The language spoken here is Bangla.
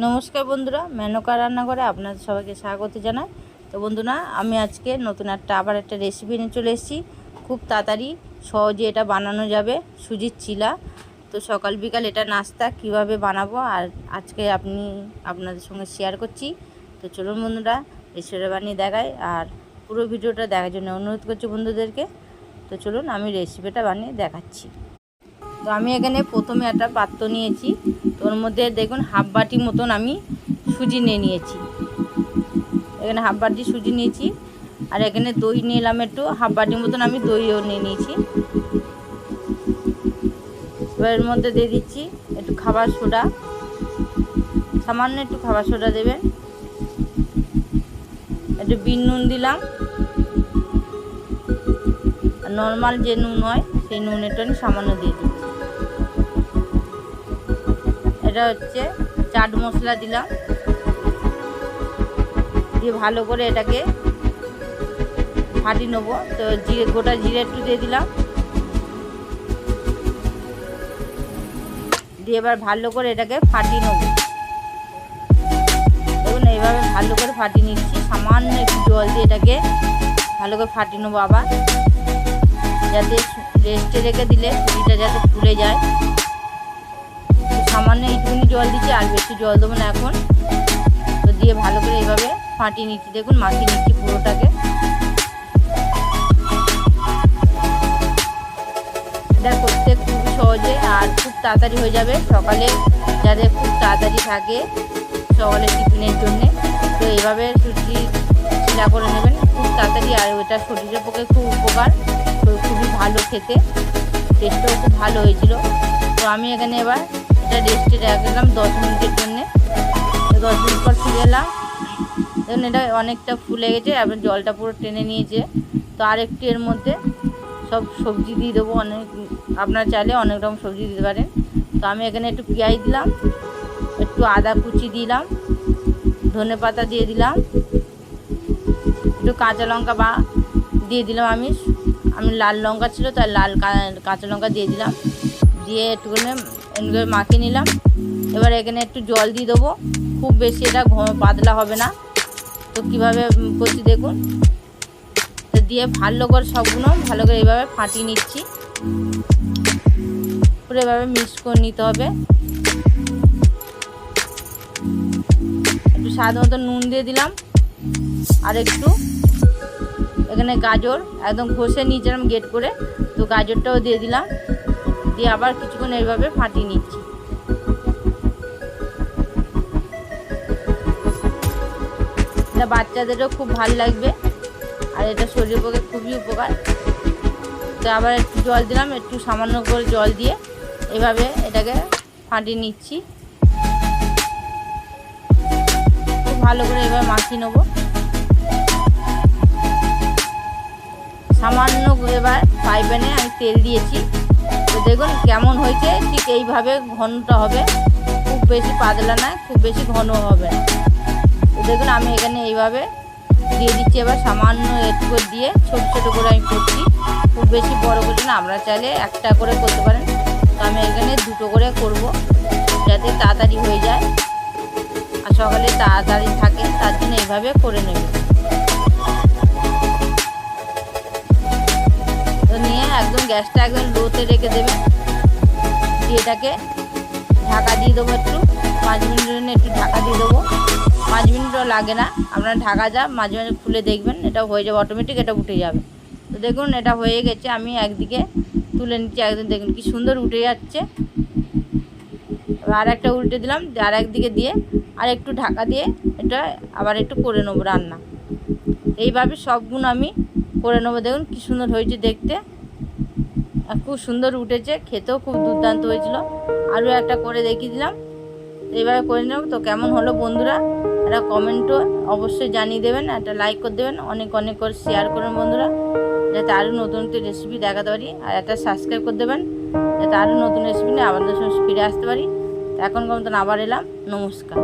নমস্কার বন্ধুরা, মেনকা রান্নাঘরে আপনাদের সবাইকে স্বাগত জানাই। তো বন্ধুরা, আমি আজকে নতুন আবার একটা রেসিপি নিয়ে চলে এসেছি। খুব তাড়াতাড়ি সহজে এটা বানানো যাবে, সুজির চিলা। তো সকাল বিকাল এটা নাস্তা কিভাবে বানাবো আর আজকে আপনাদের সঙ্গে শেয়ার করছি। তো চলুন বন্ধুরা, রেসিপিটা বানিয়ে দেখাই আর পুরো ভিডিওটা দেখার জন্য অনুরোধ করছি বন্ধুদেরকে। তো চলুন আমি রেসিপিটা বানিয়ে দেখাচ্ছি। তো আমি এখানে প্রথমে একটা পাত্র নিয়েছি, তো ওর মধ্যে দেখুন হাফ বাটি মতন আমি সুজি নিয়েছি। এখানে হাফ বাটি সুজি নিয়েছি আর এখানে দই নিলাম একটু হাফ বাটির মতন, আমি দইও নিয়েছি। এবার এর মধ্যে দিয়ে দিচ্ছি একটু খাবার সোডা, সামান্য একটু খাবার সোডা দেবেন। একটু বিন নুন দিলাম, আর নর্মাল যে নুন হয় সেই নুন একটু আমি সামান্য দিয়ে দিচ্ছি। এটা হচ্ছে চাট মশলা দিলাম, দিয়ে ভালো করে এটাকে ফাটিয়ে নেবো। তো গোটা জিরে একটু দিয়ে দিলাম, দিয়ে এবার ভালো করে এটাকে ফাটিয়ে নেবো। দেখুন এইভাবে ভালো করে ফাটিয়ে নিচ্ছি, সামান্য একটু জল দিয়ে এটাকে ভালো করে ফাটিয়ে নেবো। আবার যাতে রেস্টে রেখে দিলে সুজিটা যাতে ফুলে যায়। সামান্য একটুখানি জল দিচ্ছি, আর বেশি জল দেবো না এখন। তো দিয়ে ভালো করে এইভাবে ফাটিয়ে নিচ্ছি, দেখুন মাখিয়ে নিচ্ছি পুরোটাকে। এটা করতে খুব সহজে আর খুব তাড়াতাড়ি হয়ে যাবে। সকালে যাদের খুব তাড়াতাড়ি থাকে সকালে টিফিনের জন্যে, তো এইভাবে সুজি চিলা করে নেবেন খুব তাড়াতাড়ি। আর ওটা শরীরের পক্ষে খুব উপকার, খুবই ভালো খেতে, টেস্টও খুব ভালো হয়েছিল। তো আমি এখানে এবার এটা রেস্টে রাখলাম 10 মিনিটের জন্যে। 10 মিনিট পর ফিরে এলাম, দেখুন এটা অনেকটা ফুলে গেছে, এবার জলটা পুরো টেনে নিয়েছে। তো আরেকটু এর মধ্যে সব সবজি দিয়ে দেবো, আপনারা চাইলে অনেক রকম সবজি দিতে পারেন। তো আমি এখানে একটু পেঁয়াজ দিলাম, একটু আদা কুচি দিলাম, ধনে পাতা দিয়ে দিলাম, একটু কাঁচা লঙ্কা দিয়ে দিলাম। আমি লাল লঙ্কা ছিল তাই কাঁচা লঙ্কা দিয়ে দিলাম, দিয়ে একটুখানি মাখিয়ে নিলাম। এবার এখানে একটু জল দিয়ে দেবো, খুব বেশি এটা পাতলা হবে না। তো কীভাবে করছি দেখুন। তো দিয়ে ভালো করে সবগুলো ভালো করে এইভাবে ফাটিয়ে নিচ্ছি, পুরো এভাবে মিক্স করে নিতে হবে। একটু স্বাদ মতো নুন দিয়ে দিলাম, আর একটু এখানে গাজর একদম ঘষে নিয়েছিলাম গেট করে, তো গাজরটাও দিয়ে দিলাম, দিয়ে আবার কিছুক্ষণ এইভাবে ফাটিয়ে নিচ্ছি। এটা বাচ্চাদেরও খুব ভালো লাগবে আর এটা শরীরের পক্ষে খুবই উপকার। তো আবার একটু জল দিলাম, একটু সামান্য করে জল দিয়ে এভাবে এটাকে ফাটিয়ে নিচ্ছি। খুব ভালো করে এভাবে মাখিয়ে নেবো। সামান্য এবার ফ্রাই প্যানে আমি তেল দিয়েছি, তো দেখুন কেমন হয়েছে। ঠিক এইভাবে ঘনটা হবে, খুব বেশি পাতলা না, খুব বেশি ঘন হবে না। তো দেখুন আমি এখানে এইভাবে দিয়ে দিচ্ছি। এবার সামান্য একটু করে দিয়ে ছোট ছোট করে আমি করছি, খুব বেশি বড় করে না, আপনারা চাইলে একটা করে করতে পারেন। তো আমি এখানে দুটো করে করব, যাতে তাড়াতাড়ি হয়ে যায় আর সকালে তাড়াতাড়ি থাকে, তার জন্য এইভাবে করে নেব। তো নিয়ে একদম গ্যাসটা একদম লোতে রেখে দেবেন, দিয়ে এটাকে ঢাকা দিয়ে দেবো একটু 5 মিনিটের জন্য। একটু ঢাকা দিয়ে দেবো, 5 মিনিটও লাগে না, আপনারা ঢাকা যা মাঝে মাঝে খুলে দেখবেন, এটা হয়ে যাবে অটোমেটিক, এটা উঠে যাবে। তো দেখুন এটা হয়ে গেছে, আমি একদিকে তুলে নিচ্ছি। একদম দেখুন কি সুন্দর উঠে যাচ্ছে। আর একটা উল্টে দিলাম, আর একদিকে দিয়ে আর একটু ঢাকা দিয়ে এটা আবার একটু করে নেবো রান্না। এইভাবে সবগুলো আমি করে নেবো। দেখুন কি সুন্দর হয়েছে দেখতে, খুব সুন্দর উঠেছে, খেতেও খুব দুর্দান্ত হয়েছিল। আরও একটা করে দেখিয়ে দিলাম, এইভাবে করে নেব। তো কেমন হলো বন্ধুরা, একটা কমেন্টও অবশ্যই জানিয়ে দেবেন, একটা লাইক করে দেবেন, অনেক অনেক করে শেয়ার করুন বন্ধুরা, যাতে আরও নতুন নতুন রেসিপি দেখাতে পারি। আর একটা সাবস্ক্রাইব করে দেবেন, যাতে আরও নতুন রেসিপি নিয়ে আপনাদের সঙ্গে ফিরে আসতে পারি। তো এখন মতন আবার এলাম, নমস্কার।